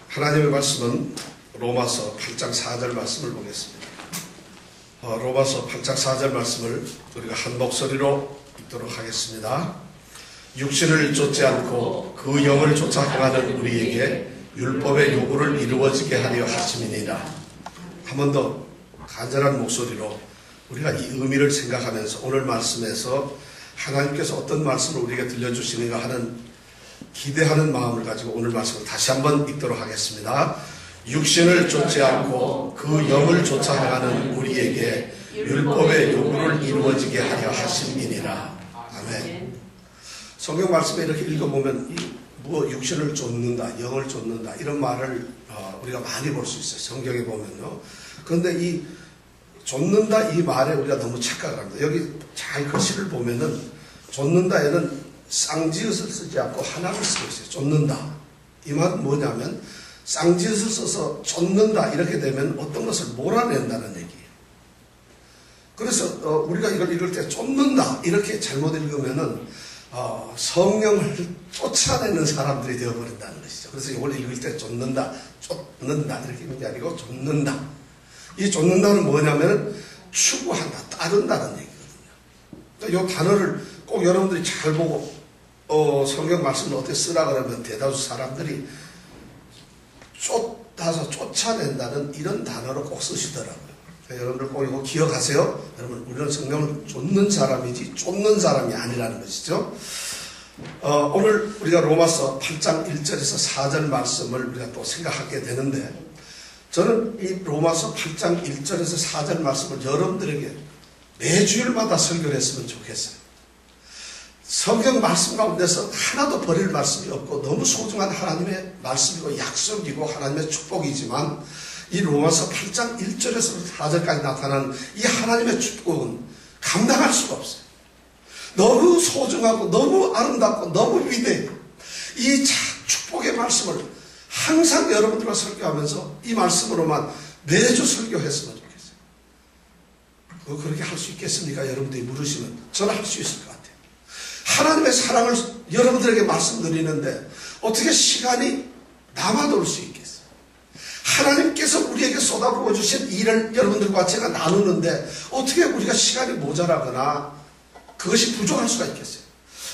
하나님의 말씀은 로마서 8장 4절 말씀을 보겠습니다. 로마서 8장 4절 말씀을 우리가 한 목소리로 읽도록 하겠습니다. 육신을 쫓지 않고 그 영을 쫓아 행하는 우리에게 율법의 요구를 이루어지게 하려 하심이니라. 한 번 더 간절한 목소리로 우리가 이 의미를 생각하면서 오늘 말씀에서 하나님께서 어떤 말씀을 우리에게 들려주시는가 하는 기대하는 마음을 가지고 오늘 말씀을 다시 한번 읽도록 하겠습니다. 육신을 쫓지 않고 그 영을 쫓아 행하는 우리에게 율법의 요구를 이루어지게 하려 하심이니라. 아멘. 성경 말씀에 이렇게 읽어보면 육신을 쫓는다, 영을 쫓는다 이런 말을 우리가 많이 볼 수 있어요. 성경에 보면요. 그런데 이 쫓는다 이 말에 우리가 너무 착각을 합니다. 여기 잘 글씨를 보면은 쫓는다에는 쌍지읒을 쓰지 않고 하나를 쓰고 있어요. 쫓는다. 이 말은 뭐냐면 쌍지읒을 써서 쫓는다 이렇게 되면 어떤 것을 몰아낸다는 얘기예요. 그래서 우리가 이걸 읽을 때 쫓는다 이렇게 잘못 읽으면은 성령을 쫓아내는 사람들이 되어버린다는 것이죠. 그래서 이걸 읽을 때 쫓는다 이렇게 읽는 게 아니고 쫓는다. 이 쫓는다는 뭐냐면 추구한다, 따른다는 얘기거든요. 이 단어를 꼭 여러분들이 잘 보고 성경 말씀을 어떻게 쓰라 그러면 대다수 사람들이 쫓아서 쫓아낸다는 이런 단어를 꼭 쓰시더라고요. 여러분들 꼭 이거 기억하세요. 여러분 우리는 성경을 쫓는 사람이지 쫓는 사람이 아니라는 것이죠. 오늘 우리가 로마서 8장 1절에서 4절 말씀을 우리가 또 생각하게 되는데 저는 이 로마서 8장 1절에서 4절 말씀을 여러분들에게 매주일마다 설교를 했으면 좋겠어요. 성경 말씀 가운데서 하나도 버릴 말씀이 없고 너무 소중한 하나님의 말씀이고 약속이고 하나님의 축복이지만 이 로마서 8장 1절에서 4절까지 나타나는 이 하나님의 축복은 감당할 수가 없어요. 너무 소중하고 너무 아름답고 너무 위대해요. 이 축복의 말씀을 항상 여러분들과 설교하면서 이 말씀으로만 매주 설교했으면 좋겠어요. 그렇게 할 수 있겠습니까? 여러분들이 물으시면 저는 할 수 있을 것 같아요. 하나님의 사랑을 여러분들에게 말씀드리는데 어떻게 시간이 남아돌 수 있겠어요? 하나님께서 우리에게 쏟아부어 주신 일을 여러분들과 제가 나누는데 어떻게 우리가 시간이 모자라거나 그것이 부족할 수가 있겠어요?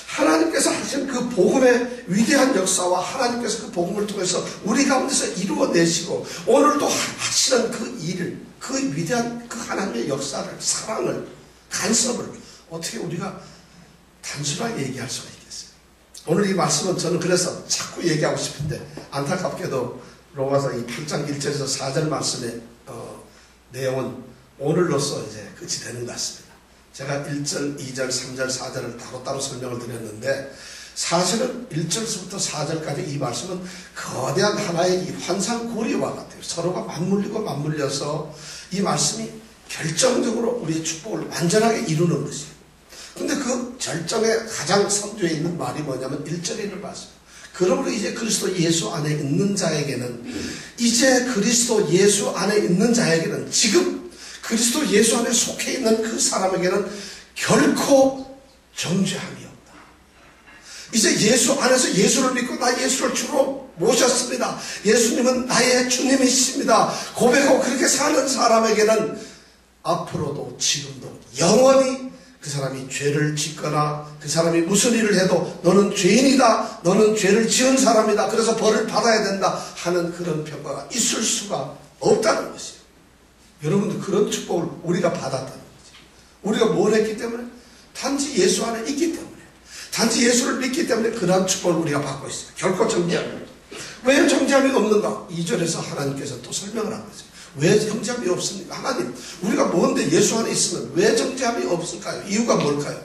하나님께서 하신 그 복음의 위대한 역사와 하나님께서 그 복음을 통해서 우리 가운데서 이루어내시고 오늘도 하시는 그 일을, 그 위대한 그 하나님의 역사를, 사랑을, 간섭을 어떻게 우리가 단순하게 얘기할 수가 있겠어요? 오늘 이 말씀은 저는 그래서 자꾸 얘기하고 싶은데 안타깝게도 로마서 이 8장 1절에서 4절 말씀의 내용은 오늘로써 이제 끝이 되는 것 같습니다. 제가 1절, 2절, 3절, 4절을 따로따로 설명을 드렸는데 사실은 1절부터 4절까지 이 말씀은 거대한 하나의 이 환상고리와 같아요. 서로가 맞물리고 맞물려서 이 말씀이 결정적으로 우리의 축복을 완전하게 이루는 것이에요. 근데 그 절정의 가장 선두에 있는 말이 뭐냐면 1절에 있는 말씀. 그러므로 이제 그리스도 예수 안에 있는 자에게는 이제 그리스도 예수 안에 있는 자에게는 지금 그리스도 예수 안에 속해 있는 그 사람에게는 결코 정죄함이 없다. 이제 예수 안에서 예수를 믿고 나 예수를 주로 모셨습니다. 예수님은 나의 주님이십니다. 고백하고 그렇게 사는 사람에게는 앞으로도 지금도 영원히 그 사람이 죄를 짓거나 그 사람이 무슨 일을 해도 너는 죄인이다, 너는 죄를 지은 사람이다, 그래서 벌을 받아야 된다 하는 그런 평가가 있을 수가 없다는 것이에요. 여러분들 그런 축복을 우리가 받았다는 거지. 우리가 뭘 했기 때문에? 단지 예수 안에 있기 때문에, 단지 예수를 믿기 때문에 그러한 축복을 우리가 받고 있어요. 결코 정죄함이 없어요. 왜 정죄함이 없는가? 2절에서 하나님께서 또 설명을 한 거죠. 왜 정죄함이 없습니까? 하나님, 우리가 뭔데 예수 안에 있으면 왜 정죄함이 없을까요? 이유가 뭘까요?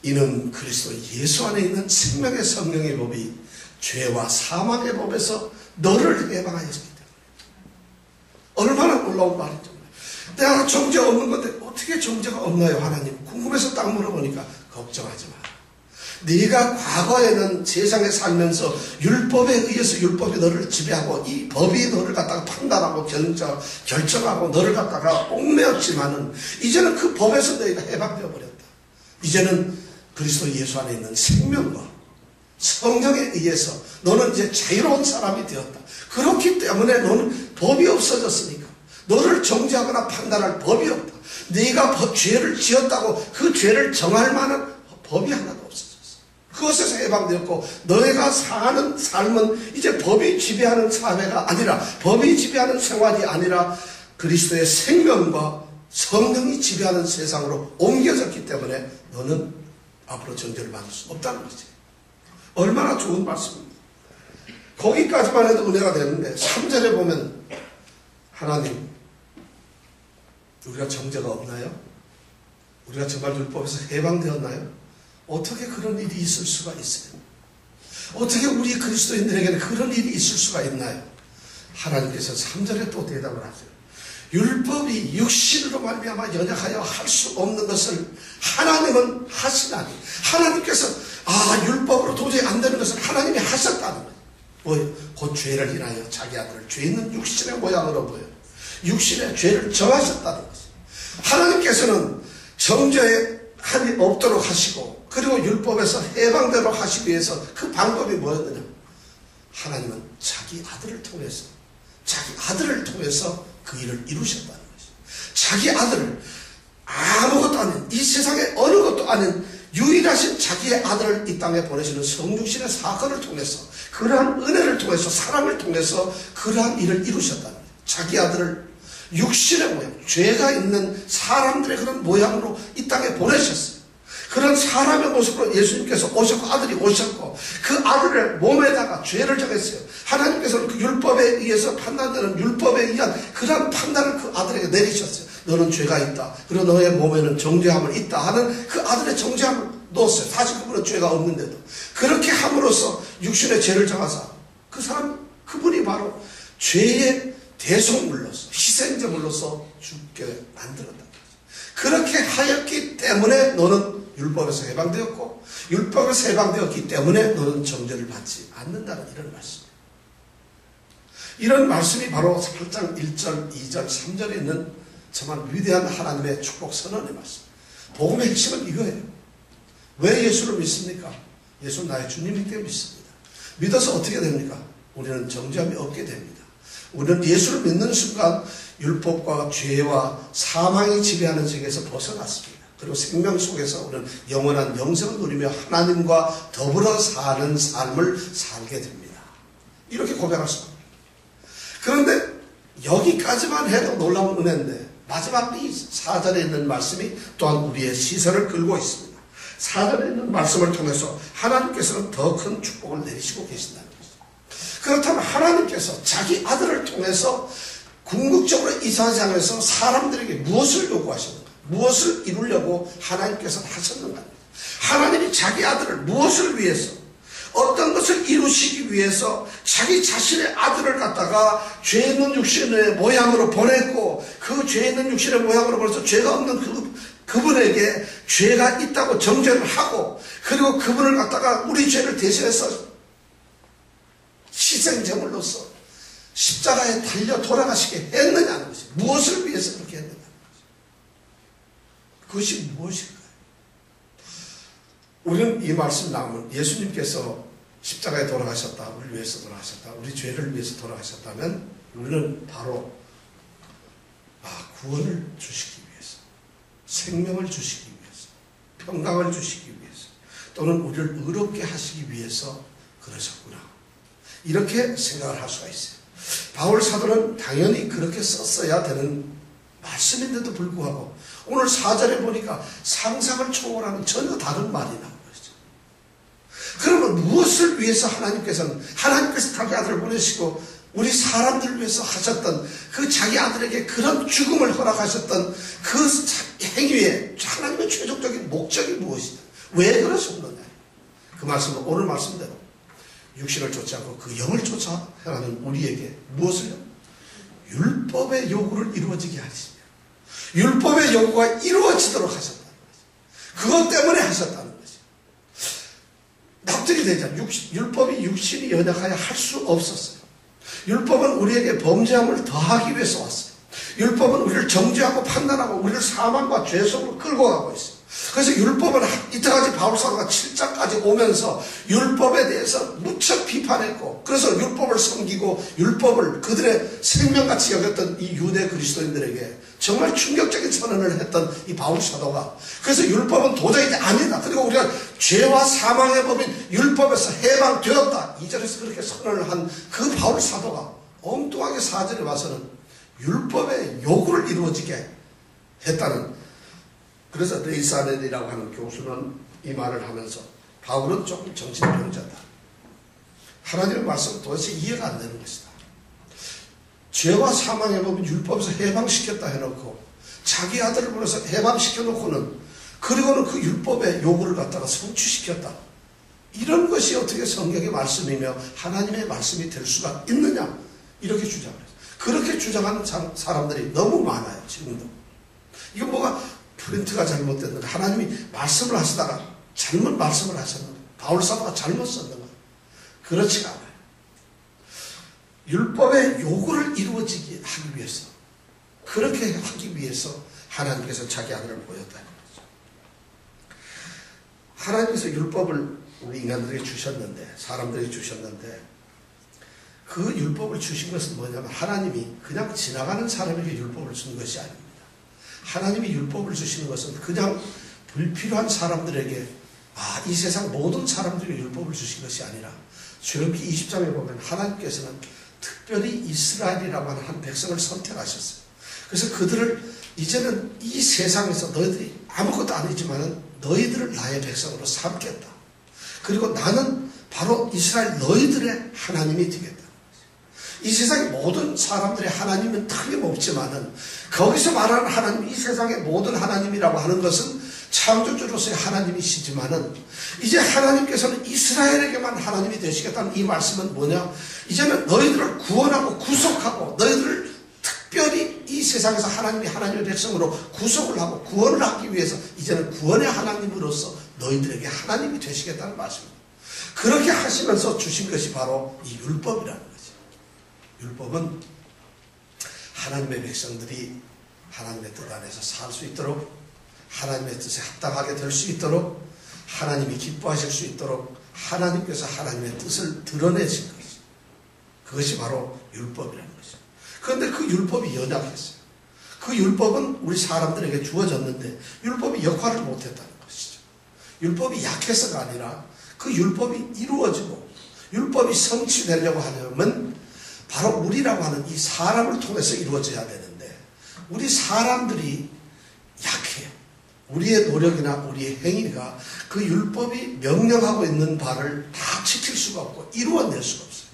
이는 그리스도 예수 안에 있는 생명의 성령의 법이 죄와 사망의 법에서 너를 해방하였기 때문에. 얼마나 놀라운 말이죠. 내가 정죄 없는 건데 어떻게 정죄가 없나요? 하나님, 궁금해서 딱 물어보니까 걱정하지 마. 네가 과거에는 세상에 살면서 율법에 의해서 율법이 너를 지배하고 이 법이 너를 갖다가 판단하고 결정하고 너를 갖다가 옥매었지만은 이제는 그 법에서 너희가 해방되어 버렸다. 이제는 그리스도 예수 안에 있는 생명과 성령에 의해서 너는 이제 자유로운 사람이 되었다. 그렇기 때문에 너는 법이 없어졌으니까 너를 정죄하거나 판단할 법이 없다. 네가 죄를 지었다고 그 죄를 정할 만한 법이 하나도 없어졌어. 그것에서 해방되었고 너희가 사는 삶은 이제 법이 지배하는 사회가 아니라, 법이 지배하는 생활이 아니라 그리스도의 생명과 성령이 지배하는 세상으로 옮겨졌기 때문에 너는 앞으로 정죄를 받을 수 없다는 거지. 얼마나 좋은 말씀입니다. 거기까지만 해도 은혜가 되는데 3절에 보면 하나님, 우리가 정죄가 없나요? 우리가 정말 율법에서 해방되었나요? 어떻게 그런 일이 있을 수가 있어요? 어떻게 우리 그리스도인들에게는 그런 일이 있을 수가 있나요? 하나님께서 3절에 또 대답을 하세요. 율법이 육신으로 말미암아 연약하여 할 수 없는 것을 하나님은 하시나니, 하나님께서 율법으로 도저히 안 되는 것을 하나님이 하셨다는 거예요. 뭐예요? 곧 죄를 인하여 자기 아들을 죄 있는 육신의 모양으로 보여 육신의 죄를 정하셨다는 것이에요. 하나님께서는 정죄함이 없도록 하시고, 그리고 율법에서 해방되도록 하시기 위해서 그 방법이 뭐였느냐? 하나님은 자기 아들을 통해서 그 일을 이루셨다는 것이죠. 자기 아들을, 아무것도 아닌, 이 세상에 어느 것도 아닌 유일하신 자기의 아들을 이 땅에 보내시는 성육신의 사건을 통해서, 그러한 은혜를 통해서, 사랑을 통해서 그러한 일을 이루셨다는 거예요. 자기 아들을 육신의 모양, 죄가 있는 사람들의 그런 모양으로 이 땅에 보내셨어요. 그런 사람의 모습으로 예수님께서 오셨고, 아들이 오셨고, 그 아들의 몸에다가 죄를 정했어요. 하나님께서는 그 율법에 의해서 판단되는, 율법에 의한 그런 판단을 그 아들에게 내리셨어요. 너는 죄가 있다, 그리고 너의 몸에는 정죄함을 있다 하는 그 아들의 정죄함을 넣었어요. 사실 그분은 죄가 없는데도 그렇게 함으로써 육신의 죄를 정하사 그 사람, 그분이 바로 죄의 대속물로서, 희생제물로서 죽게 만들었다. 그렇게 하였기 때문에 너는 율법에서 해방되었고, 율법에서 해방되었기 때문에 너는 정죄를 받지 않는다는 이런 말씀. 이런 말씀이 바로 8장 1절, 2절, 3절에 있는 정말 위대한 하나님의 축복 선언의 말씀. 복음의 핵심은 이거예요. 왜 예수를 믿습니까? 예수는 나의 주님이기 때문에 믿습니다. 믿어서 어떻게 됩니까? 우리는 정죄함이 없게 됩니다. 우리는 예수를 믿는 순간 율법과 죄와 사망이 지배하는 세계에서 벗어났습니다. 그리고 생명 속에서 우리는 영원한 영생을 누리며 하나님과 더불어 사는 삶을 살게 됩니다. 이렇게 고백할 수 있습니다. 그런데 여기까지만 해도 놀라운 은혜인데, 마지막 이 4절에 있는 말씀이 또한 우리의 시선을 끌고 있습니다. 4절에 있는 말씀을 통해서 하나님께서는 더 큰 축복을 내리시고 계신다는 것입니다. 그렇다면 하나님께서 자기 아들을 통해서 궁극적으로 이 세상에서 사람들에게 무엇을 요구하시는가? 무엇을 이루려고 하나님께서는 하셨는가? 하나님이 자기 아들을 무엇을 위해서, 어떤 것을 이루시기 위해서 자기 자신의 아들을 갖다가 죄 있는 육신의 모양으로 보냈고, 그 죄 있는 육신의 모양으로 보내서 죄가 없는 그분에게 죄가 있다고 정죄를 하고, 그리고 그분을 갖다가 우리 죄를 대신해서 희생제물로서 십자가에 달려 돌아가시게 했느냐는 것이, 무엇을 위해서 그렇게 했느냐는 것이, 그것이 무엇일까요? 우리는 이 말씀 나오면 예수님께서 십자가에 돌아가셨다, 우리를 위해서 돌아가셨다, 우리 죄를 위해서 돌아가셨다면 우리는 바로 구원을 주시기 위해서, 생명을 주시기 위해서, 평강을 주시기 위해서, 또는 우리를 의롭게 하시기 위해서 그러셨구나, 이렇게 생각을 할 수가 있어요. 바울 사도는 당연히 그렇게 썼어야 되는 말씀인데도 불구하고 오늘 4절에 보니까 상상을 초월하는 전혀 다른 말이 나온 것이죠. 그러면 무엇을 위해서 하나님께서 자기 아들을 보내시고 우리 사람들을 위해서 하셨던 그 자기 아들에게 그런 죽음을 허락하셨던 그 행위에 하나님의 최종적인 목적이 무엇이냐, 왜 그러셨느냐, 그 말씀은 오늘 말씀대로 육신을 쫓지 않고 그 영을 쫓아 행하는 우리에게 무엇을요? 율법의 요구를 이루어지게 하시며 율법의 요구가 이루어지도록 하셨다는 거죠. 그것 때문에 하셨다는 거죠. 납득이 되지 않아요. 율법이 육신이 연약하여 할 수 없었어요. 율법은 우리에게 범죄함을 더하기 위해서 왔어요. 율법은 우리를 정죄하고 판단하고 우리를 사망과 죄 속으로 끌고 가고 있어요. 그래서 율법은 이때까지 바울 사도가 7장까지 시대까지 오면서 율법에 대해서 무척 비판했고, 그래서 율법을 섬기고 율법을 그들의 생명같이 여겼던 이 유대 그리스도인들에게 정말 충격적인 선언을 했던 이 바울 사도가, 그래서 율법은 도저히 아니다, 그리고 우리가 죄와 사망의 법인 율법에서 해방되었다, 2절에서 그렇게 선언을 한 그 바울 사도가 엉뚱하게 4절에 와서는 율법의 요구를 이루어지게 했다는, 그래서 레이사넬이라고 하는 교수는 이 말을 하면서 바울은 조금 정신병자다, 하나님의 말씀은 도대체 이해가 안 되는 것이다. 죄와 사망의 법은 율법에서 해방시켰다 해놓고 자기 아들을 보내서 해방시켜놓고는, 그리고는 그 율법의 요구를 갖다가 성취시켰다, 이런 것이 어떻게 성경의 말씀이며 하나님의 말씀이 될 수가 있느냐, 이렇게 주장을 했어요. 그렇게 주장하는 사람들이 너무 많아요. 지금도. 이거 뭐가 프린트가 잘못됐는가, 하나님이 말씀을 하시다가 잘못 말씀을 하셨는가, 바울 사도가 잘못 썼는가, 그렇지가 않아요. 율법의 요구를 이루어지게 하기 위해서, 그렇게 하기 위해서 하나님께서 자기 아들을 보였다는 거죠. 하나님께서 율법을 우리 인간들에게 주셨는데, 사람들에게 주셨는데, 그 율법을 주신 것은 뭐냐면 하나님이 그냥 지나가는 사람에게 율법을 준 것이 아닙니다. 하나님이 율법을 주시는 것은 그냥 불필요한 사람들에게, 이 세상 모든 사람들에게 율법을 주신 것이 아니라, 출애굽기 20장에 보면 하나님께서는 특별히 이스라엘이라고 하는 한 백성을 선택하셨어요. 그래서 그들을 이제는 이 세상에서 너희들이 아무것도 아니지만 너희들을 나의 백성으로 삼겠다, 그리고 나는 바로 이스라엘 너희들의 하나님이 되겠다. 이 세상의 모든 사람들의 하나님은 틀림없지만은, 거기서 말하는 하나님, 이 세상의 모든 하나님이라고 하는 것은 창조주로서의 하나님이시지만은, 이제 하나님께서는 이스라엘에게만 하나님이 되시겠다는 이 말씀은 뭐냐, 이제는 너희들을 구원하고 구속하고, 너희들을 특별히 이 세상에서 하나님이 하나님의 백성으로 구속을 하고 구원을 하기 위해서 이제는 구원의 하나님으로서 너희들에게 하나님이 되시겠다는 말씀입니다. 그렇게 하시면서 주신 것이 바로 이 율법이라는 거죠. 율법은 하나님의 백성들이 하나님의 뜻 안에서 살 수 있도록, 하나님의 뜻에 합당하게 될 수 있도록, 하나님이 기뻐하실 수 있도록 하나님께서 하나님의 뜻을 드러내신 것이죠. 그것이 바로 율법이라는 것이죠. 그런데 그 율법이 연약했어요. 그 율법은 우리 사람들에게 주어졌는데 율법이 역할을 못했다는 것이죠. 율법이 약해서가 아니라 그 율법이 이루어지고 율법이 성취되려고 하려면 바로 우리라고 하는 이 사람을 통해서 이루어져야 되는데, 우리 사람들이 약해요. 우리의 노력이나 우리의 행위가 그 율법이 명령하고 있는 바를 다 지킬 수가 없고 이루어낼 수가 없어요.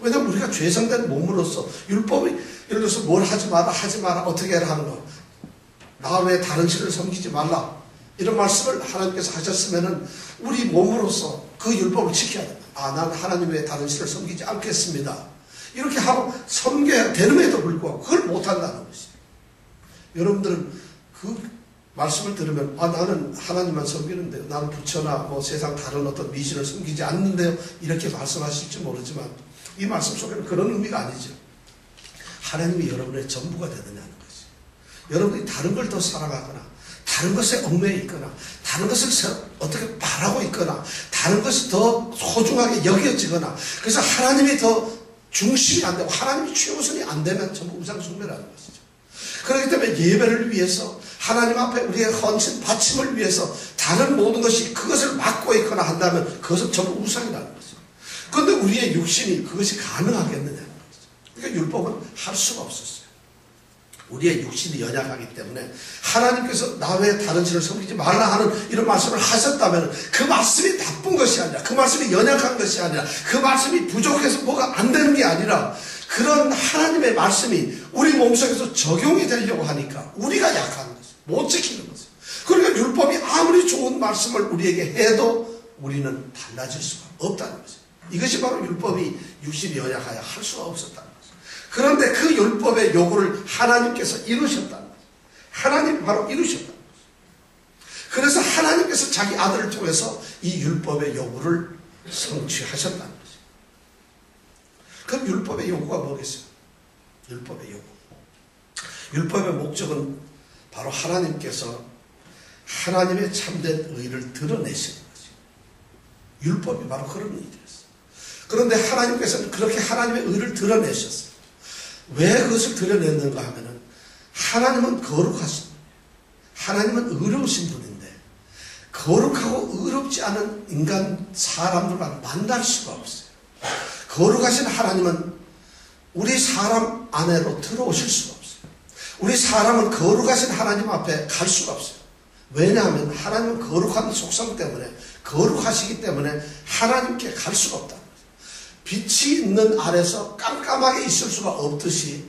왜냐하면 우리가 죄성된 몸으로서 율법이, 예를 들어서 뭘 하지 마라, 어떻게 해라 하는 거, 나 외에 다른 신을 섬기지 말라, 이런 말씀을 하나님께서 하셨으면은 우리 몸으로서 그 율법을 지켜야 됩니다. 난 하나님 외에 다른 신을 섬기지 않겠습니다, 이렇게 하고 섬겨야 되는데도 불구하고 그걸 못한다는 것이에요. 여러분들은 그 말씀을 들으면 나는 하나님만 섬기는데요, 나는 부처나 세상 다른 어떤 미신을 섬기지 않는데요, 이렇게 말씀하실지 모르지만 이 말씀 속에는 그런 의미가 아니죠. 하나님이 여러분의 전부가 되느냐는 거지. 여러분이 다른 걸 더 사랑하거나 다른 것에 얽매여 있거나 다른 것을 어떻게 바라고 있거나 다른 것이 더 소중하게 여겨지거나, 그래서 하나님이 더 중심이 안 되고 하나님이 최우선이 안 되면 전부 우상숭배라는 것이죠. 그렇기 때문에 예배를 위해서, 하나님 앞에 우리의 헌신 바침을 위해서 다른 모든 것이 그것을 막고 있거나 한다면 그것은 전부 우상이라는 거죠. 그런데 우리의 육신이 그것이 가능하겠느냐는 거죠. 그러니까 율법은 할 수가 없었어요. 우리의 육신이 연약하기 때문에 하나님께서 나 외에 다른 신을 섬기지 말라 하는 이런 말씀을 하셨다면 그 말씀이 나쁜 것이 아니라, 그 말씀이 연약한 것이 아니라, 그 말씀이 부족해서 뭐가 안 되는 게 아니라, 그런 하나님의 말씀이 우리 몸속에서 적용이 되려고 하니까 우리가 약한 거죠. 못 지키는 거죠. 그러니까 율법이 아무리 좋은 말씀을 우리에게 해도 우리는 달라질 수가 없다는 거죠. 이것이 바로 율법이 육신이 연약하여 할 수가 없었다는 거죠. 그런데 그 율법의 요구를 하나님께서 이루셨다는 거죠. 하나님이 바로 이루셨다는 거죠. 그래서 하나님께서 자기 아들을 통해서 이 율법의 요구를 성취하셨다는 거죠. 그럼 율법의 요구가 뭐겠어요? 율법의 요구. 율법의 목적은 바로 하나님께서 하나님의 참된 의를 드러내시는 거죠. 율법이 바로 그런 일이었어요. 그런데 하나님께서는 그렇게 하나님의 의를 드러내셨어요. 왜 그것을 드러냈는가 하면은 하나님은 거룩하신, 하나님은 의로우신 분인데 거룩하고 의롭지 않은 인간 사람들과 만날 수가 없어요. 거룩하신 하나님은 우리 사람 안으로 들어오실 수가 없어요. 우리 사람은 거룩하신 하나님 앞에 갈 수가 없어요. 왜냐하면 하나님은 거룩한 속성 때문에, 거룩하시기 때문에 하나님께 갈 수가 없다는 거죠. 빛이 있는 아래서 깜깜하게 있을 수가 없듯이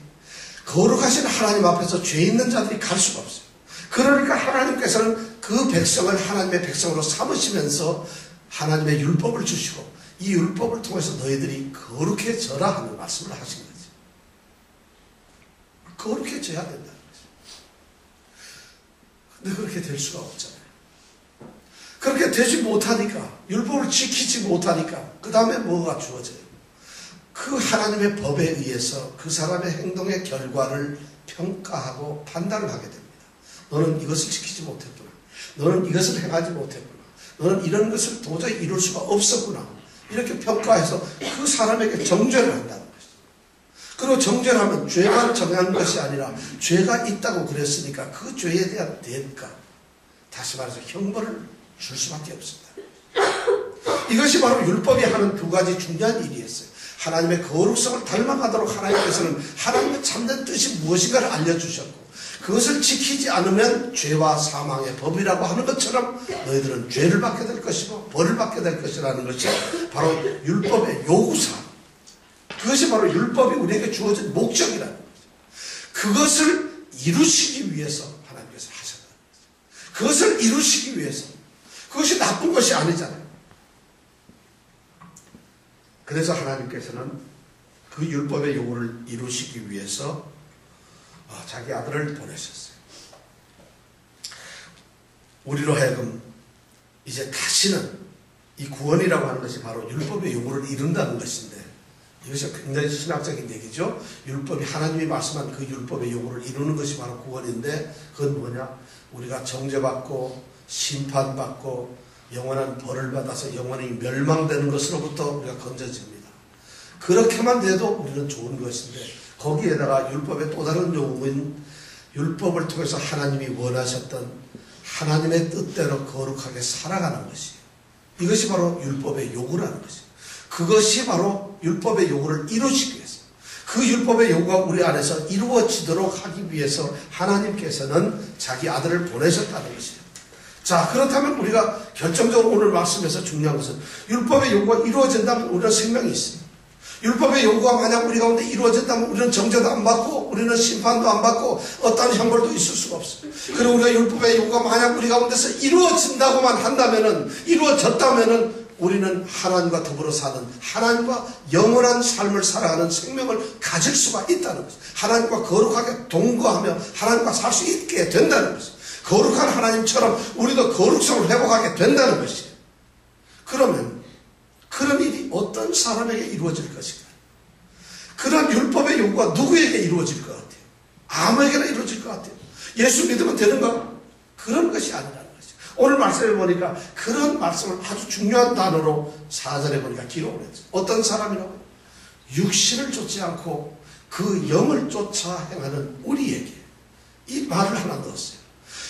거룩하신 하나님 앞에서 죄 있는 자들이 갈 수가 없어요. 그러니까 하나님께서는 그 백성을 하나님의 백성으로 삼으시면서 하나님의 율법을 주시고 이 율법을 통해서 너희들이 거룩해져라 하는 말씀을 하신 거죠. 거룩해져야 된다는 거죠. 근데 그렇게 될 수가 없잖아요. 그렇게 되지 못하니까, 율법을 지키지 못하니까 그 다음에 뭐가 주어져요? 그 하나님의 법에 의해서 그 사람의 행동의 결과를 평가하고 판단을 하게 됩니다. 너는 이것을 지키지 못했구나. 너는 이것을 행하지 못했구나. 너는 이런 것을 도저히 이룰 수가 없었구나. 이렇게 평가해서 그 사람에게 정죄를 한다는 것이죠. 그리고 정죄를 하면 죄만 정한 것이 아니라 죄가 있다고 그랬으니까 그 죄에 대한 대가, 다시 말해서 형벌을 줄 수밖에 없습니다. 이것이 바로 율법이 하는 두 가지 중요한 일이었어요. 하나님의 거룩성을 닮아가도록 하나님께서는 하나님의 참된 뜻이 무엇인가를 알려주셨고, 그것을 지키지 않으면 죄와 사망의 법이라고 하는 것처럼 너희들은 죄를 받게 될 것이고 벌을 받게 될 것이라는 것이 바로 율법의 요구사항, 그것이 바로 율법이 우리에게 주어진 목적이라는 거죠. 그것을 이루시기 위해서 하나님께서 하셨다는 거죠. 그것을 이루시기 위해서. 그것이 나쁜 것이 아니잖아요. 그래서 하나님께서는 그 율법의 요구를 이루시기 위해서 자기 아들을 보내셨어요. 우리로 하여금 이제 다시는 이 구원이라고 하는 것이 바로 율법의 요구를 이룬다는 것인데, 이것이 굉장히 신학적인 얘기죠. 율법이, 하나님이 말씀한 그 율법의 요구를 이루는 것이 바로 구원인데, 그건 뭐냐? 우리가 정죄받고 심판받고 영원한 벌을 받아서 영원히 멸망되는 것으로부터 우리가 건져집니다. 그렇게만 돼도 우리는 좋은 것인데, 거기에다가 율법의 또 다른 요구인 율법을 통해서 하나님이 원하셨던 하나님의 뜻대로 거룩하게 살아가는 것이에요. 이것이 바로 율법의 요구라는 것이에요. 그것이 바로 율법의 요구를 이루시기 위해서, 그 율법의 요구가 우리 안에서 이루어지도록 하기 위해서 하나님께서는 자기 아들을 보내셨다는 것이에요. 자, 그렇다면 우리가 결정적으로 오늘 말씀에서 중요한 것은 율법의 요구가 이루어진다면 우리는 생명이 있습니다. 율법의 요구가 만약 우리 가운데 이루어진다면 우리는 정죄도 안 받고 우리는 심판도 안 받고 어떤 형벌도 있을 수가 없어요. 그리고 우리가 율법의 요구가 만약 우리 가운데서 이루어진다고만 한다면은, 이루어졌다면은 우리는 하나님과 더불어 사는, 하나님과 영원한 삶을 살아가는 생명을 가질 수가 있다는 것이죠. 하나님과 거룩하게 동거하며 하나님과 살 수 있게 된다는 것이죠. 거룩한 하나님처럼 우리도 거룩성을 회복하게 된다는 것이에요. 그러면 그런 일이 어떤 사람에게 이루어질 것인가? 그런 율법의 요구가 누구에게 이루어질 것 같아요? 아무에게나 이루어질 것 같아요. 예수 믿으면 되는가? 그런 것이 아니라는 것이죠. 오늘 말씀해 보니까 그런 말씀을 아주 중요한 단어로 4절에 보니까 기록을 했어요. 어떤 사람이라고? 육신을 쫓지 않고 그 영을 쫓아 행하는 우리에게 이 말을 하나 넣었어요.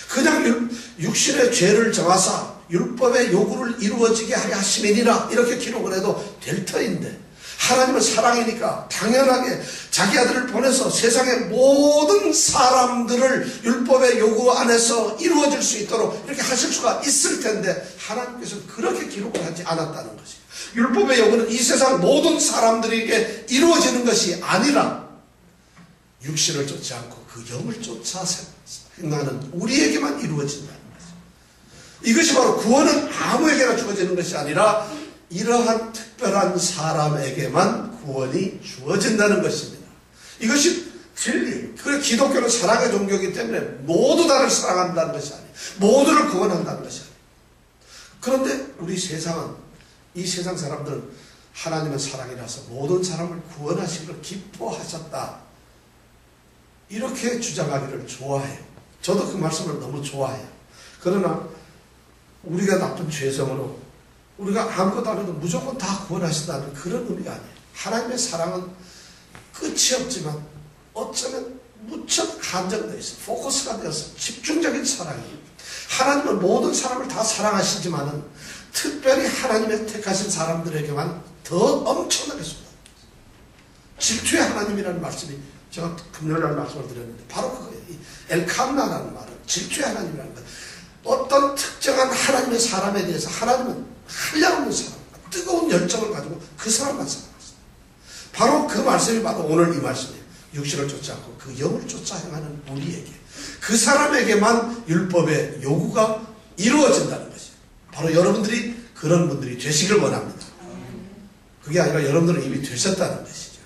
그냥 육신의 죄를 정하사 율법의 요구를 이루어지게 하려 하심이니라, 이렇게 기록을 해도 될 터인데, 하나님은 사랑이니까 당연하게 자기 아들을 보내서 세상의 모든 사람들을 율법의 요구 안에서 이루어질 수 있도록 이렇게 하실 수가 있을 텐데, 하나님께서는 그렇게 기록을 하지 않았다는 것이에요. 율법의 요구는 이 세상 모든 사람들에게 이루어지는 것이 아니라 육신을 쫓지 않고 그 영을 쫓아 행하는 우리에게만 이루어진다는 거죠. 이것이 바로 구원은 아무에게나 주어지는 것이 아니라 이러한 특별한 사람에게만 구원이 주어진다는 것입니다. 이것이 진리. 그래서 기독교는 사랑의 종교이기 때문에 모두 다를 사랑한다는 것이 아니에요. 모두를 구원한다는 것이 아니에요. 그런데 우리 세상은, 이 세상 사람들은 하나님은 사랑이라서 모든 사람을 구원하신 걸 기뻐하셨다, 이렇게 주장하기를 좋아해요. 저도 그 말씀을 너무 좋아해요. 그러나 우리가 나쁜 죄성으로 우리가 아무것도 안 해도 무조건 다 구원하신다는 그런 의미가 아니에요. 하나님의 사랑은 끝이 없지만 어쩌면 무척 한정되어 있어. 포커스가 되어서 집중적인 사랑이에요. 하나님은 모든 사람을 다 사랑하시지만은 특별히 하나님의 택하신 사람들에게만 더 엄청나게 쏟아요. 질투의 하나님이라는 말씀이 제가 금요일날 말씀을 드렸는데 바로 그거예요. 엘칸나라는 말은 질투의 하나님이라는 거예요. 어떤 특정한 하나님의 사람에 대해서 하나님은 한량없는 사람, 뜨거운 열정을 가지고 그 사람만 사랑하세요. 바로 그 말씀이 바로 오늘 이 말씀이에요. 육신을 쫓지 않고 그 영을 쫓아 행하는 우리에게, 그 사람에게만 율법의 요구가 이루어진다는 것이에요. 바로 여러분들이 그런 분들이 되시길 원합니다. 그게 아니라 여러분들은 이미 되셨다는 것이죠.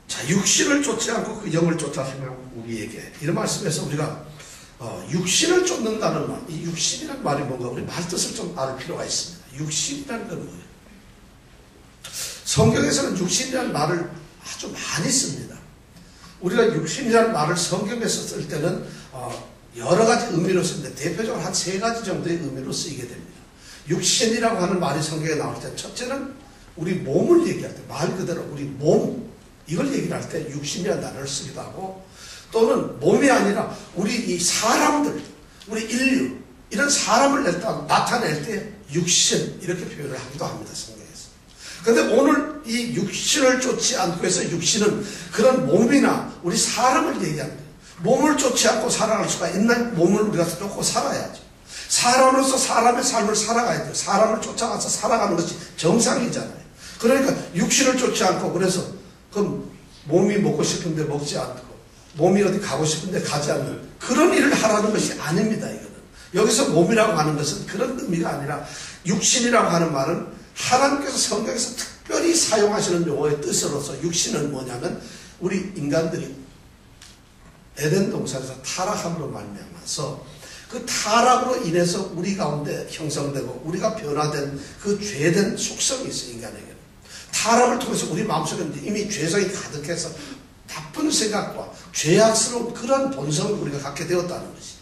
자, 육신을 쫓지 않고 그 영을 쫓아 행하는 우리에게, 이런 말씀에서 우리가 육신을 쫓는다는 말, 이 육신이라는 말이 뭔가 우리 말뜻을 좀 알 필요가 있습니다. 육신이라는 건 뭐예요? 성경에서는 육신이라는 말을 아주 많이 씁니다. 우리가 육신이라는 말을 성경에서 쓸 때는 여러 가지 의미로 쓰는데 대표적으로 한 3가지 정도의 의미로 쓰이게 됩니다. 육신이라고 하는 말이 성경에 나올 때 첫째는 우리 몸을 얘기할 때, 말 그대로 우리 몸, 이걸 얘기를 할 때 육신이라는 단어를 쓰기도 하고, 또는 몸이 아니라 우리 이 사람들, 우리 인류, 이런 사람을 나타낼 때 육신, 이렇게 표현을 하기도 합니다. 성경에서. 그런데 오늘 이 육신을 쫓지 않고 해서 육신은 그런 몸이나 우리 사람을 얘기합니다. 몸을 쫓지 않고 살아갈 수가 있나요? 몸을 우리가 쫓고 살아야죠. 사람으로서 사람의 삶을 살아가야 돼요. 사람을 쫓아가서 살아가는 것이 정상이잖아요. 그러니까 육신을 쫓지 않고, 그래서 그럼 몸이 먹고 싶은데 먹지 않고 몸이 어디 가고 싶은데 가지 않는 그런 일을 하라는 것이 아닙니다. 이거는 여기서 몸이라고 하는 것은 그런 의미가 아니라, 육신이라고 하는 말은 하나님께서 성경에서 특별히 사용하시는 용어의 뜻으로서 육신은 뭐냐면, 우리 인간들이 에덴 동산에서 타락함으로 말미암아서 그 타락으로 인해서 우리 가운데 형성되고 우리가 변화된 그 죄된 속성이 있어요. 인간에게는 타락을 통해서 우리 마음속에 이미 죄성이 가득해서 나쁜 생각과 죄악스러운 그런 본성을 우리가 갖게 되었다는 것이,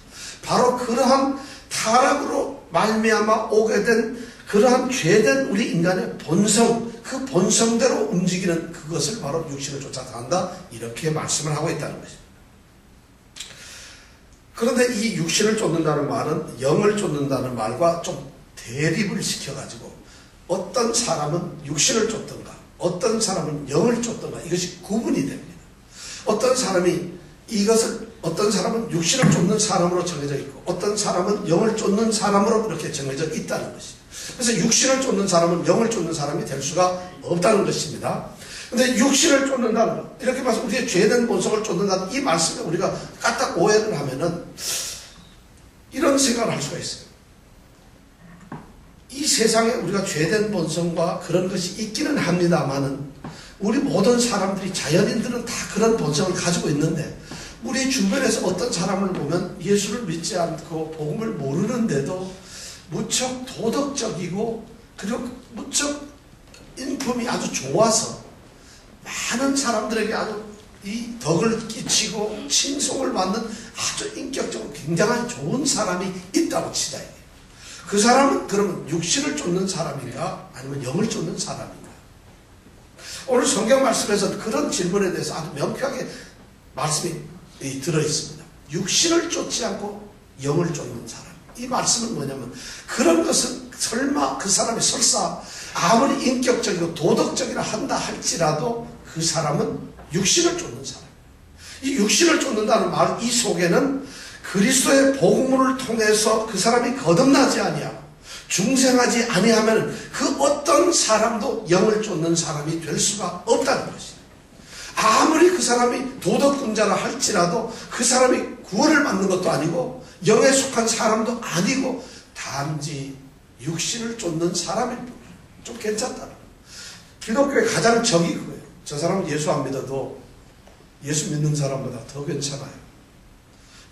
바로 그러한 타락으로 말미암아 오게 된 그러한 죄된 우리 인간의 본성, 그 본성대로 움직이는 그것을 바로 육신을 쫓아간다, 이렇게 말씀을 하고 있다는 것입니다. 그런데 이 육신을 쫓는다는 말은 영을 쫓는다는 말과 좀 대립을 시켜가지고 어떤 사람은 육신을 쫓든가 어떤 사람은 영을 쫓든가 이것이 구분이 됩니다. 어떤 사람은 육신을 쫓는 사람으로 정해져 있고 어떤 사람은 영을 쫓는 사람으로 이렇게 정해져 있다는 것이죠. 그래서 육신을 쫓는 사람은 영을 쫓는 사람이 될 수가 없다는 것입니다. 근데 육신을 쫓는다는 것, 이렇게 봐서 우리의 죄된 본성을 쫓는다는 이 말씀에 우리가 까딱 오해를 하면은 이런 생각을 할 수가 있어요. 이 세상에 우리가 죄된 본성과 그런 것이 있기는 합니다만은 우리 모든 사람들이, 자연인들은 다 그런 본성을 가지고 있는데, 우리 주변에서 어떤 사람을 보면 예수를 믿지 않고 복음을 모르는데도 무척 도덕적이고 그리고 무척 인품이 아주 좋아서 많은 사람들에게 아주 이 덕을 끼치고 칭송을 받는 아주 인격적으로 굉장히 좋은 사람이 있다고 치자. 그 사람은 그러면 육신을 쫓는 사람인가 아니면 영을 쫓는 사람인가? 오늘 성경 말씀에서 그런 질문에 대해서 아주 명쾌하게 말씀이 들어있습니다. 육신을 쫓지 않고 영을 쫓는 사람. 이 말씀은 뭐냐면, 그런 것은 설마 그 사람이 설사 아무리 인격적이고 도덕적이라 한다 할지라도 그 사람은 육신을 쫓는 사람. 이 육신을 쫓는다는 말, 이 속에는 그리스도의 복음을 통해서 그 사람이 거듭나지 아니하고 중생하지 아니하면 그 어떤 사람도 영을 쫓는 사람이 될 수가 없다는 것이에요. 아무리 그 사람이 도덕군자라 할지라도 그 사람이 구원을 받는 것도 아니고 영에 속한 사람도 아니고 단지 육신을 쫓는 사람일 뿐이에요. 좀 괜찮다. 기독교의 가장 적이 그거예요. 저 사람은 예수 안 믿어도 예수 믿는 사람보다 더 괜찮아요.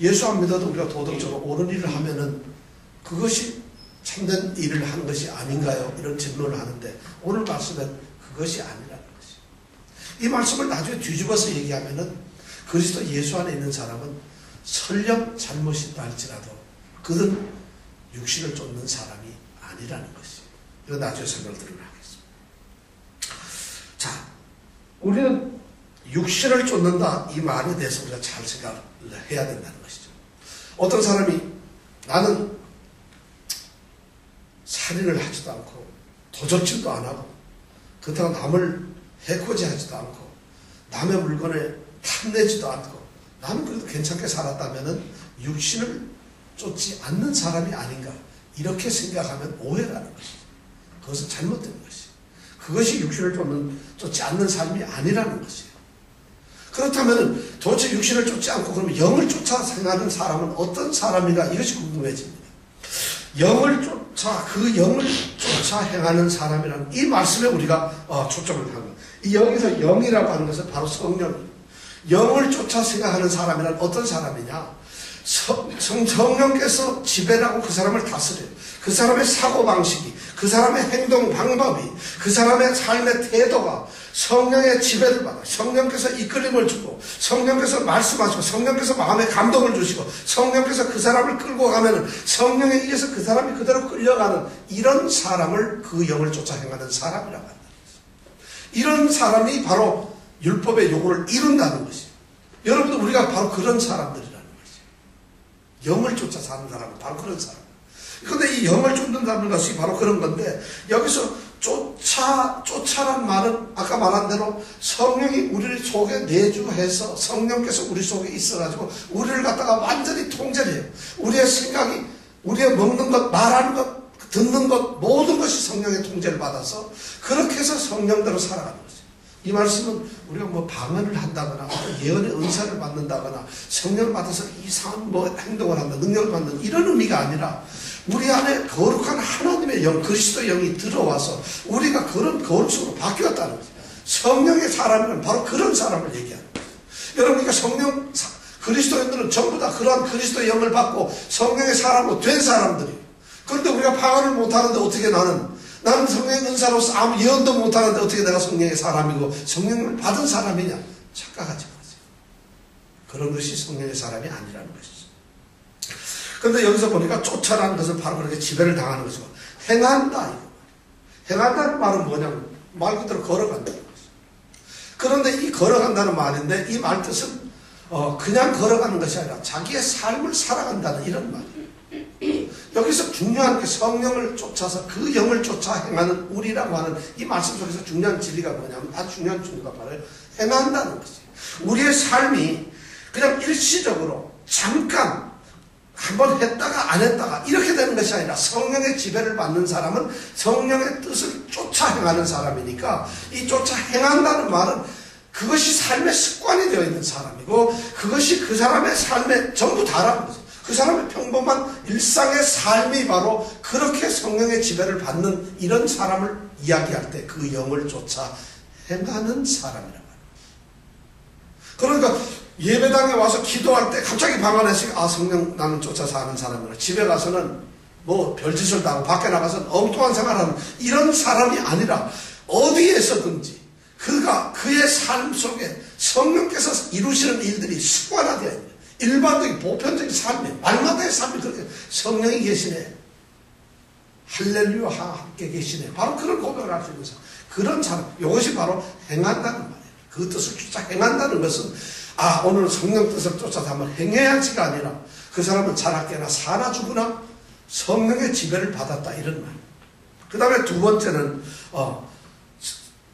예수 안 믿어도 우리가 도덕적으로 옳은 일을 하면은 그것이 참된 일을 하는 것이 아닌가요? 이런 질문을 하는데 오늘 말씀은 그것이 아니라는 것이에요. 이 말씀을 나중에 뒤집어서 얘기하면은 그리스도 예수 안에 있는 사람은 설령 잘못이 있다 할지라도 그는 육신을 쫓는 사람이 아니라는 것이에요. 이거 나중에 설명을 드리도록 하겠습니다. 자, 우리는 육신을 쫓는다 이 말에 대해서 우리가 잘 생각을 해야 된다는 것이죠. 어떤 사람이 나는 살인을 하지도 않고 도적질도 안 하고 그렇다고 남을 해코지 하지도 않고 남의 물건에 탐내지도 않고 나는 그래도 괜찮게 살았다면은 육신을 쫓지 않는 사람이 아닌가 이렇게 생각하면 오해라는 것이죠. 그것은 잘못된 것이에요. 그것이 육신을 쫓지 않는 삶이 아니라는 것이에요. 그렇다면 도대체 육신을 쫓지 않고 그러면 영을 쫓아 행하는 사람은 어떤 사람인가 이것이 궁금해집니다. 영을 쫓아 그 영을 쫓아 행하는 사람이라는 이 말씀에 우리가 초점을 한 거예요. 이 여기서 영이라고 하는 것은 바로 성령입니다. 영을 쫓아 생각하는 사람이란 어떤 사람이냐? 성령께서 지배를 하고 그 사람을 다스려요. 그 사람의 사고방식이, 그 사람의 행동 방법이, 그 사람의 삶의 태도가 성령의 지배를 받아요. 성령께서 이끌림을 주고, 성령께서 말씀하시고, 성령께서 마음에 감동을 주시고, 성령께서 그 사람을 끌고 가면은 성령에 의해서 그 사람이 그대로 끌려가는 이런 사람을 그 영을 쫓아 행하는 사람이라고 한다. 이런 사람이 바로 율법의 요구를 이룬다는 것이에요. 여러분들 우리가 바로 그런 사람들이라는 것이에요. 영을 쫓아 사는 사람은 바로 그런 사람. 그런데 이 영을 쫓는다는 것이 바로 그런 건데 여기서 쫓아란 말은 아까 말한 대로 성령이 우리 속에 내주해서 성령께서 우리 속에 있어가지고 우리를 갖다가 완전히 통제를 해요. 우리의 생각이, 우리의 먹는 것, 말하는 것, 듣는 것 모든 것이 성령의 통제를 받아서 그렇게 해서 성령대로 살아가는 거죠. 이 말씀은 우리가 뭐 방언을 한다거나 예언의 은사를 받는다거나 성령을 받아서 이상한 행동을 한다, 능력을 받는 이런 의미가 아니라 우리 안에 거룩한 하나님의 영, 그리스도의 영이 들어와서 우리가 그런 거룩으로 바뀌었다는 거죠. 성령의 사람은 바로 그런 사람을 얘기하는 거죠. 여러분, 그러니까 그리스도인들은 전부 다 그러한 그리스도의 영을 받고 성령의 사람으로 된 사람들이에요. 그런데 우리가 방언을 못하는데 어떻게 나는 성령의 은사로서 아무 예언도 못하는데 어떻게 내가 성령의 사람이고 성령을 받은 사람이냐? 착각하지 마세요. 그런 것이 성령의 사람이 아니라는 것이죠. 그런데 여기서 보니까 쫓아라는 것은 바로 그렇게 지배를 당하는 것이고 행한다. 이거. 행한다는 말은 뭐냐면 말 그대로 걸어간다는 것이죠. 그런데 이 걸어간다는 말인데 이 말 뜻은 그냥 걸어가는 것이 아니라 자기의 삶을 살아간다는 이런 말이에요. 여기서 중요한 게 성령을 쫓아서 그 영을 쫓아 행하는 우리라고 하는 이 말씀 속에서 중요한 진리가 뭐냐면 아주 중요한 진리가 바로 행한다는 것이에요. 우리의 삶이 그냥 일시적으로 잠깐 한번 했다가 안 했다가 이렇게 되는 것이 아니라 성령의 지배를 받는 사람은 성령의 뜻을 쫓아 행하는 사람이니까 이 쫓아 행한다는 말은 그것이 삶의 습관이 되어 있는 사람이고 그것이 그 사람의 삶의 전부 다라는 거죠. 그 사람의 평범한 일상의 삶이 바로 그렇게 성령의 지배를 받는 이런 사람을 이야기할 때 그 영을 쫓아 행하는 사람이라고 합니다. 그러니까 예배당에 와서 기도할 때 갑자기 방언했으니까 성령 나는 쫓아 사는 사람이라 집에 가서는 뭐 별짓을 다 하고 밖에 나가서는 엉뚱한 생활하는 이런 사람이 아니라 어디에서든지 그의 삶 속에 성령께서 이루시는 일들이 습관화되어 있는 일반적인 보편적인 삶이 말마다의 삶이 그렇게 성령이 계시네, 할렐루야 함께 계시네, 바로 그런 고백을 할 수 있는 사람, 그런 사람, 이것이 바로 행한다는 말이에요. 그 뜻을 쫓아 행한다는 것은 오늘 성령 뜻을 쫓아서 한번 행해야지가 아니라 그 사람은 자라깨나 살아 죽으나 성령의 지배를 받았다 이런 말. 그 다음에 두 번째는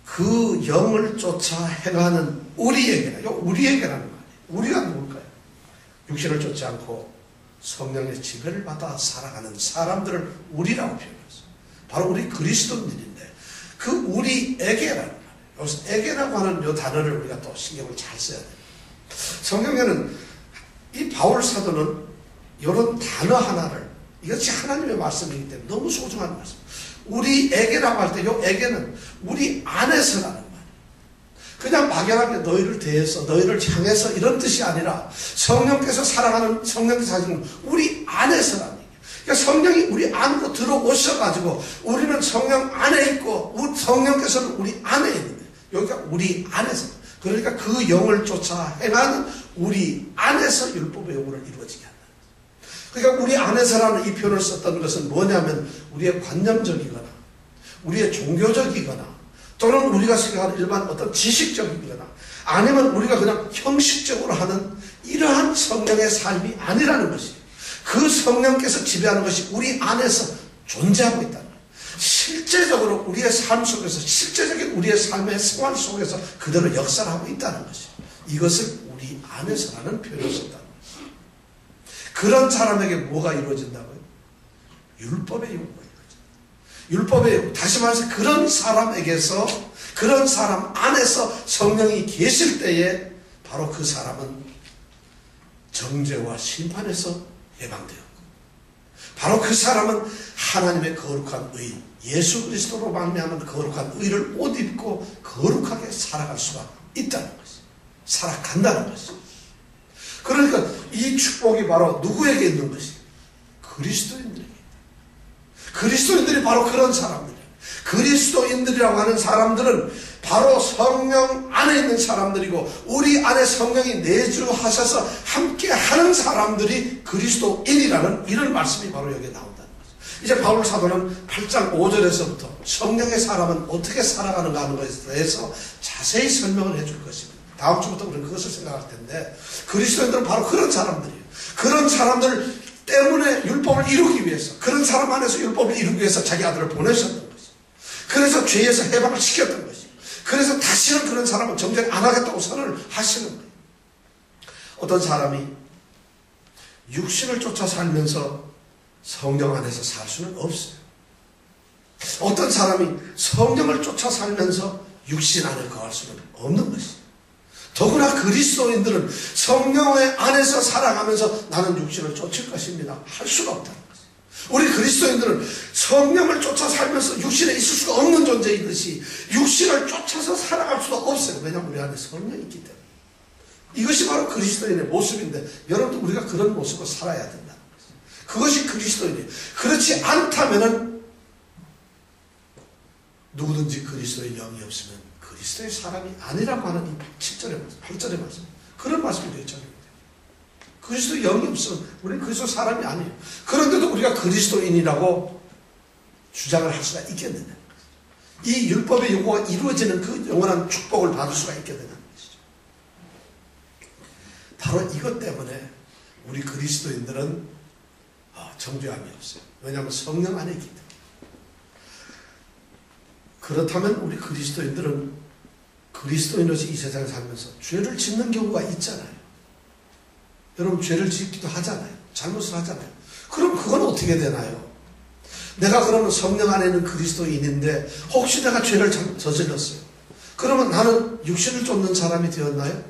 그 영을 쫓아 행하는 우리에게라는 말이에요. 우리가 누굴까요? 육신을 쫓지 않고 성령의 지배를 받아 살아가는 사람들을 우리라고 표현했어요. 바로 우리 그리스도인들인데 그 우리에게라는 말이에요. 여기서 에게라고 하는 이 단어를 우리가 또 신경을 잘 써야 돼요. 성경에는 이 바울 사도는 이런 단어 하나를 이것이 하나님의 말씀이기 때문에 너무 소중한 말씀. 우리에게라고 할 때 이 에게는 우리 안에서라는 말이에요. 그냥 막연하게 너희를 대해서 너희를 향해서 이런 뜻이 아니라 성령께서 살아가는 성령께서 하시는 우리 안에서라는 얘기예요. 그러니까 성령이 우리 안으로 들어오셔가지고 우리는 성령 안에 있고 성령께서는 우리 안에 있는 거예요. 여기가 우리 안에서. 그러니까 그 영을 쫓아 행하는 우리 안에서 율법의 요구를 이루어지게 한다. 그러니까 우리 안에서라는 이 표현을 썼던 것은 뭐냐면 우리의 관념적이거나 우리의 종교적이거나 또는 우리가 생각하는 일반 어떤 지식적이거나 아니면 우리가 그냥 형식적으로 하는 이러한 성령의 삶이 아니라는 것이에요. 그 성령께서 지배하는 것이 우리 안에서 존재하고 있다는 거예요. 실제적으로 우리의 삶 속에서 실제적인 우리의 삶의 생활 속에서 그대로 역사를 하고 있다는 것이에요. 이것을 우리 안에서라는 표현을 썼다는 것이에요. 그런 사람에게 뭐가 이루어진다고요? 율법의 요구가 이루어진다. 율법의 요구. 다시 말해서 그런 사람에게서 그런 사람 안에서 성령이 계실 때에 바로 그 사람은 정죄와 심판에서 해방되었고 바로 그 사람은 하나님의 거룩한 의 예수 그리스도로 말미암은 거룩한 의를 옷 입고 거룩하게 살아갈 수가 있다는 것이 살아간다는 것이. 그러니까 이 축복이 바로 누구에게 있는 것이? 그리스도인들에게 있다. 그리스도인들이 바로 그런 사람들이에요. 그리스도인들이라고 하는 사람들은 바로 성령 안에 있는 사람들이고 우리 안에 성령이 내주하셔서 함께 하는 사람들이 그리스도인이라는 이런 말씀이 바로 여기에 나온다는 거죠. 이제 바울 사도는 8장 5절에서부터 성령의 사람은 어떻게 살아가는가 하는 것에 대해서 자세히 설명을 해줄 것입니다. 다음 주부터 우리는 그것을 생각할 텐데 그리스도인들은 바로 그런 사람들이에요. 그런 사람들 때문에 율법을 이루기 위해서 그런 사람 안에서 율법을 이루기 위해서 자기 아들을 보내셨던 것이죠. 그래서 죄에서 해방을 시켰던 것이죠. 그래서 다시는 그런 사람은 정죄를 안 하겠다고 선언을 하시는 거예요. 어떤 사람이 육신을 쫓아 살면서 성령 안에서 살 수는 없어요. 어떤 사람이 성령을 쫓아 살면서 육신 안에 거할 수는 없는 것이에요. 더구나 그리스도인들은 성령의 안에서 살아가면서 나는 육신을 쫓을 것입니다. 할 수가 없다는 것이에요. 우리 그리스도인들은 성령을 쫓아 살면서 육신에 있을 수가 없는 존재이듯이 육신을 쫓아서 살아갈 수가 없어요. 왜냐하면 우리 안에 성령이 있기 때문에. 이것이 바로 그리스도인의 모습인데 여러분도 우리가 그런 모습으로 살아야 된다는 거예요. 그것이 그리스도인이에요. 그렇지 않다면은 누구든지 그리스도의 영이 없으면 그리스도의 사람이 아니라고 하는 이 7절의 말씀, 8절의 말씀 그런 말씀이 되죠. 그리스도의 영이 없으면 우리는 그리스도 사람이 아니에요. 그런데도 우리가 그리스도인이라고 주장을 할 수가 있겠느냐. 이 율법의 요구가 이루어지는 그 영원한 축복을 받을 수가 있겠느냐는 것이죠. 바로 이것 때문에 우리 그리스도인들은 정죄함이 없어요. 왜냐하면 성령 안에 있기 때문에. 그렇다면 우리 그리스도인들은 그리스도인으로서 이 세상에 살면서 죄를 짓는 경우가 있잖아요. 여러분 죄를 짓기도 하잖아요. 잘못을 하잖아요. 그럼 그건 어떻게 되나요? 내가 그러면 성령 안에 있는 그리스도인인데 혹시 내가 죄를 저질렀어요. 그러면 나는 육신을 쫓는 사람이 되었나요?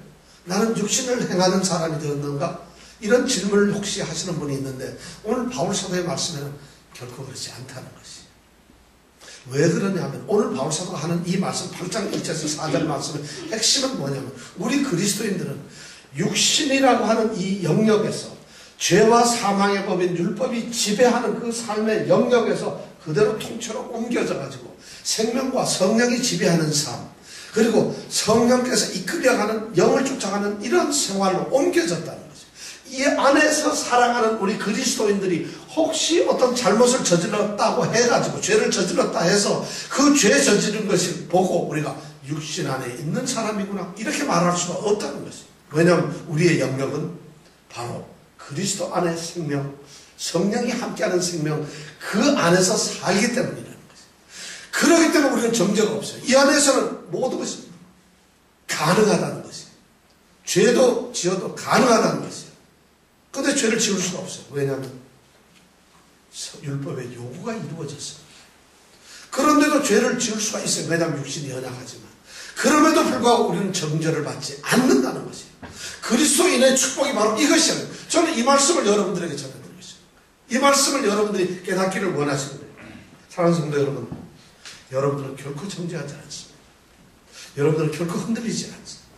나는 육신을 행하는 사람이 되었는가? 이런 질문을 혹시 하시는 분이 있는데 오늘 바울 사도의 말씀에는 결코 그렇지 않다는 것이. 왜 그러냐면 오늘 바울 사도가 하는 이 말씀 8장 1절에서 4절 말씀의 핵심은 뭐냐면 우리 그리스도인들은 육신이라고 하는 이 영역에서 죄와 사망의 법인 율법이 지배하는 그 삶의 영역에서 그대로 통째로 옮겨져 가지고 생명과 성령이 지배하는 삶 그리고 성령께서 이끌려가는 영을 쫓아가는 이런 생활로 옮겨졌다는 거죠. 이 안에서 살아가는 우리 그리스도인들이 혹시 어떤 잘못을 저질렀다고 해가지고 죄를 저질렀다 해서 그 죄 저지른 것을 보고 우리가 육신 안에 있는 사람이구나 이렇게 말할 수가 없다는 것이죠. 왜냐하면 우리의 영역은 바로 그리스도 안의 생명, 성령이 함께하는 생명 그 안에서 살기 때문이라는 것이죠. 그렇기 때문에 우리는 정죄가 없어요. 이 안에서는 모든 것이 가능하다는 것이에요. 죄도 지어도 가능하다는 것이에요. 그런데 죄를 지을 수가 없어요. 왜냐하면 율법의 요구가 이루어졌어요. 그런데도 죄를 지을 수가 있어요. 왜냐하면 육신이 연약하지만. 그럼에도 불구하고 우리는 정죄를 받지 않는다는 것이에요. 그리스도인의 축복이 바로 이것이에요. 저는 이 말씀을 여러분들에게 전해드리고 있습니다. 이 말씀을 여러분들이 깨닫기를 원하시는 거예요. 사랑하는 성도 여러분, 여러분들은 결코 정죄하지 않습니다. 여러분들은 결코 흔들리지 않습니다.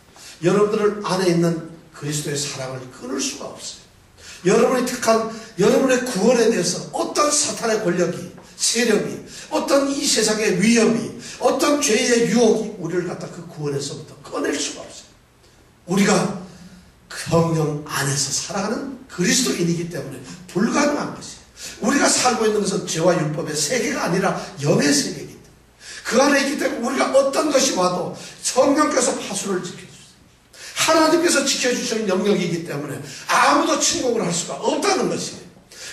여러분들 안에 있는 그리스도의 사랑을 끊을 수가 없어요. 여러분이 택한 여러분의 구원에 대해서 어떤 사탄의 권력이, 세력이, 어떤 이 세상의 위협이, 어떤 죄의 유혹이 우리를 갖다 그 구원에서부터 꺼낼 수가 없어요. 우리가 성령 안에서 살아가는 그리스도인이기 때문에 불가능한 것이에요. 우리가 살고 있는 것은 죄와 율법의 세계가 아니라 영의 세계이기 때문에 그 안에 있기 때문에 우리가 어떤 것이 와도 성령께서 파수를 지켜주세요. 하나님께서 지켜주시는 영역이기 때문에 아무도 침공을 할 수가 없다는 것이에요.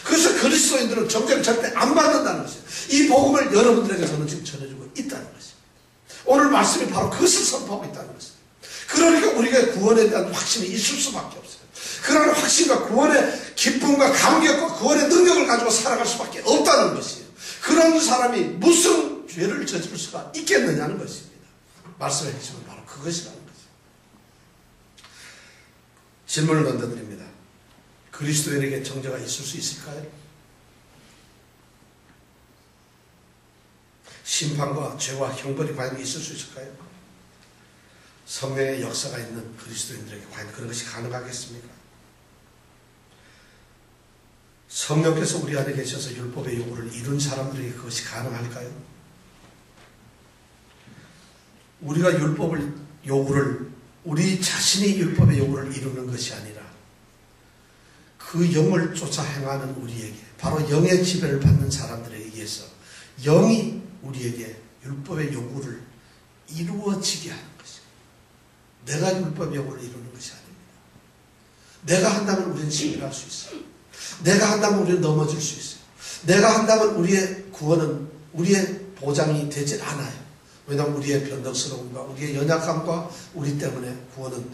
그래서 그리스도인들은 정죄를 절대 안 받는다는 것이에요. 이 복음을 여러분들에게 저는 지금 전해주고 있다는 것이에요. 오늘 말씀이 바로 그것을 선포하고 있다는 것이에요. 그러니까 우리가 구원에 대한 확신이 있을 수밖에 없어요. 그러한 확신과 구원의 기쁨과 감격과 구원의 능력을 가지고 살아갈 수밖에 없다는 것이에요. 그런 사람이 무슨 죄를 저지를 수가 있겠느냐는 것입니다. 말씀의 핵심은 바로 그것이라는 것이에요. 질문을 던져드립니다. 그리스도인에게 정죄가 있을 수 있을까요? 심판과 죄와 형벌이 과연 있을 수 있을까요? 성령의 역사가 있는 그리스도인들에게 과연 그런 것이 가능하겠습니까? 성령께서 우리 안에 계셔서 율법의 요구를 이룬 사람들에게 그것이 가능할까요? 우리가 율법의 요구를, 우리 자신이 율법의 요구를 이루는 것이 아니라 그 영을 쫓아 행하는 우리에게, 바로 영의 지배를 받는 사람들에 의해서 영이 우리에게 율법의 요구를 이루어지게 하는 것이에요. 내가 율법의 요구를 이루는 것이 아닙니다. 내가 한다면 우리는 신뢰할 수 있어요. 내가 한다면 우리는 넘어질 수 있어요. 내가 한다면 우리의 구원은 우리의 보장이 되질 않아요. 왜냐하면 우리의 변덕스러움과 우리의 연약함과 우리 때문에 구원은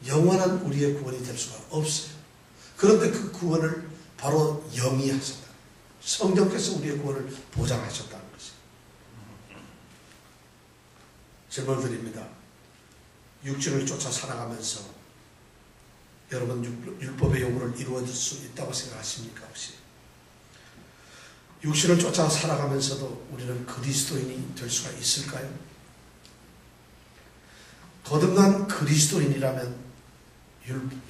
영원한 우리의 구원이 될 수가 없어요. 그런데 그 구원을 바로 영이 하셨다. 성령께서 우리의 구원을 보장하셨다는 것이에요. 질문 드립니다. 육신을 쫓아 살아가면서 여러분 율법의 요구를 이루어질 수 있다고 생각하십니까? 혹시? 육신을 쫓아 살아가면서도 우리는 그리스도인이 될 수가 있을까요? 거듭난 그리스도인이라면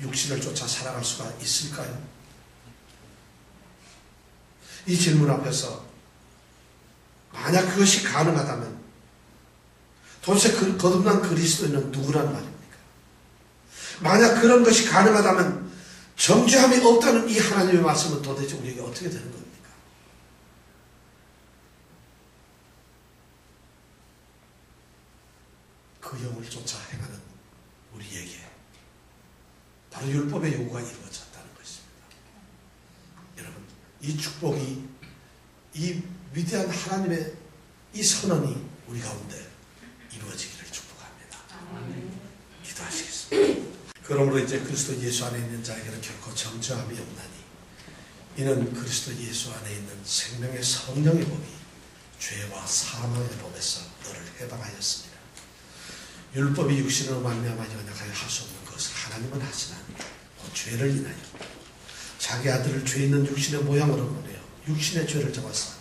육신을 쫓아 살아갈 수가 있을까요? 이 질문 앞에서 만약 그것이 가능하다면 도대체 거듭난 그리스도인은 누구란 말입니까? 만약 그런 것이 가능하다면 정죄함이 없다는 이 하나님의 말씀은 도대체 우리에게 어떻게 되는 겁니까? 그 영을 쫓아 행하는 우리에게 바로 율법의 요구가 이루어졌다는 것입니다. 여러분, 이 축복이, 이 위대한 하나님의 이 선언이 우리 가운데 이루어지기를 축복합니다. 기도하시겠습니다. 그러므로 이제 그리스도 예수 안에 있는 자에게는 결코 정죄함이 없나니 이는 그리스도 예수 안에 있는 생명의 성령의 법이 죄와 사망의 법에서 너를 해방하였습니다. 율법이 육신으로 말미암아 연약하여 할 수 없는 것을 하나님은 하시나니 곧 죄를 인하여 자기 아들을 죄 있는 육신의 모양으로 보내어 육신의 죄를 잡아서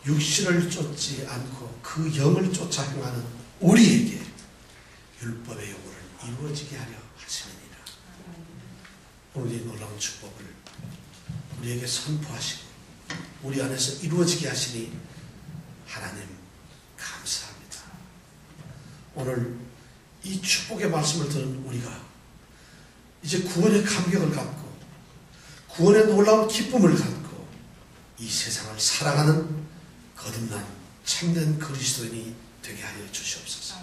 육신을 쫓지 않고 그 영을 쫓아 행하는 우리에게 율법의 요구를 이루어지게 하려 하시느니라. 오늘 이 놀라운 축복을 우리에게 선포하시고 우리 안에서 이루어지게 하시니 하나님 감사합니다. 오늘 이 축복의 말씀을 들은 우리가 이제 구원의 감격을 갖고 구원의 놀라운 기쁨을 갖고 이 세상을 살아가는 거듭난 참된 그리스도인이 되게 하여 주시옵소서.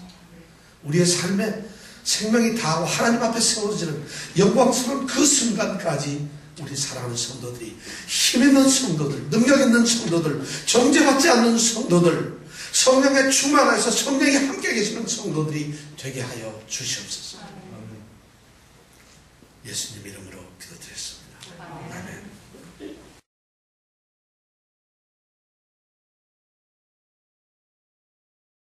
우리의 삶에 생명이 다하고 하나님 앞에 세워지는 영광스러운 그 순간까지 우리 사랑하는 성도들이, 힘있는 성도들, 능력 있는 성도들, 정죄받지 않는 성도들, 성령의 충만해서 성령이 함께 계시는 성도들이 되게 하여 주시옵소서. 예수님 이름으로 기도드렸습니다. 아멘.